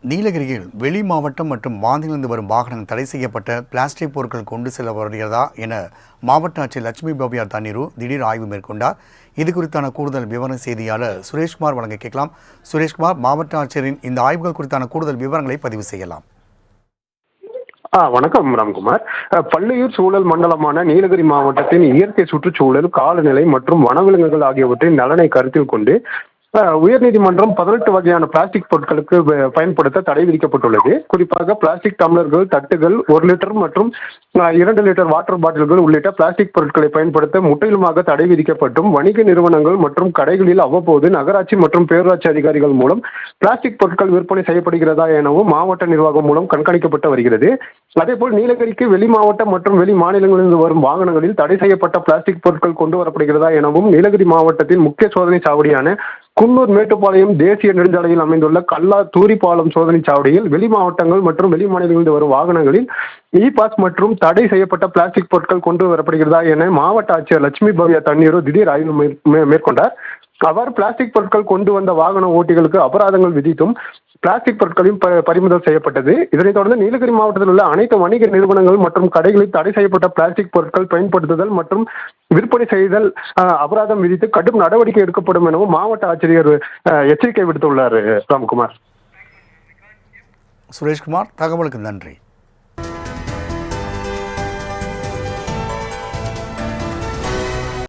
நீலகிரியில் வெளி மாவட்டம் மற்றும் மாநிலங்களிலிருந்து வரும் வாகனங்கள் தடை செய்யப்பட்ட பிளாஸ்டிக் பொருட்கள் கொண்டு செல்ல வருகிறதா என மாவட்ட ஆட்சியர் லட்சுமி பவ்யா தண்ணீரு திடீர் ஆய்வு மேற்கொண்டார். இது குறித்தான கூடுதல் விவரம் செய்தியாளர் சுரேஷ்குமார் வழங்க கேட்கலாம். சுரேஷ்குமார், மாவட்ட ஆட்சியரின் இந்த ஆய்வுகள் குறித்தான கூடுதல் விவரங்களை பதிவு செய்யலாம். வணக்கம் ராம்குமார். பள்ளியூர் சூழல் மண்டலமான நீலகிரி மாவட்டத்தின் இயற்கை சுற்றுச்சூழல், காலநிலை மற்றும் வனவிலங்குகள் ஆகியவற்றின் நலனை கருத்தில் கொண்டு உயர்நீதிமன்றம் 18 வகையான பிளாஸ்டிக் பொருட்களுக்கு பயன்படுத்த தடை விதிக்கப்பட்டுள்ளது. குறிப்பாக பிளாஸ்டிக் டம்ளர்கள், தட்டுகள், 1 லிட்டர் மற்றும் 2 லிட்டர் வாட்டர் பாட்டில்கள் உள்ளிட்ட பிளாஸ்டிக் பொருட்களை பயன்படுத்த முற்றிலுமாக தடை விதிக்கப்பட்டும், வணிக நிறுவனங்கள் மற்றும் கடைகளில் அவ்வப்போது நகராட்சி மற்றும் பேரூராட்சி அதிகாரிகள் மூலம் பிளாஸ்டிக் பொருட்கள் விற்பனை செய்யப்படுகிறதா எனவும் மாவட்ட நிர்வாகம் மூலம் கண்காணிக்கப்பட்டு வருகிறது. அதேபோல் நீலகிரிக்கு வெளி மாவட்டம் மற்றும் வெளி மாநிலங்களிலிருந்து வரும் வாகனங்களில் தடை செய்யப்பட்ட பிளாஸ்டிக் பொருட்கள் கொண்டு வரப்படுகிறதா எனவும் நீலகிரி மாவட்டத்தின் முக்கிய சோதனை சாவடியான குன்னூர் மேட்டுப்பாளையம் தேசிய நெடுஞ்சாலையில் அமைந்துள்ள கல்லா தூரிப்பாலம் சோதனை சாவடியில் வெளி மாவட்டங்கள் மற்றும் வெளி மாநிலங்களிலிருந்து வரும் வாகனங்களில் இ-பாஸ் மற்றும் தடை செய்யப்பட்ட பிளாஸ்டிக் பொருட்கள் கொண்டு வரப்படுகிறதா என மாவட்ட ஆட்சியர் லட்சுமி பவ்யா தண்ணீரு திடீர் ஆய்வு மேற்கொண்டார். அவ்வாறு பிளாஸ்டிக் பொருட்கள் கொண்டு வந்த வாகன ஓட்டிகளுக்கு அபராதங்கள் விதித்தும் பிளாஸ்டிக் பொருட்களையும் பறிமுதல் செய்யப்பட்டது. இதனைத் தொடர்ந்து நீலகிரி மாவட்டத்தில் உள்ள அனைத்து வணிக நிறுவனங்கள் மற்றும் கடைகளில் தடை செய்யப்பட்ட பிளாஸ்டிக் பொருட்கள் பயன்படுத்துதல் மற்றும் விற்பனை செய்தல் அபராதம் விதித்து கடும் நடவடிக்கை எடுக்கப்படும் எனவும் மாவட்ட ஆட்சியர் எச்சரிக்கை விடுத்துள்ளார். ராம்குமார். சுரேஷ்குமார், தகவலுக்கு நன்றி.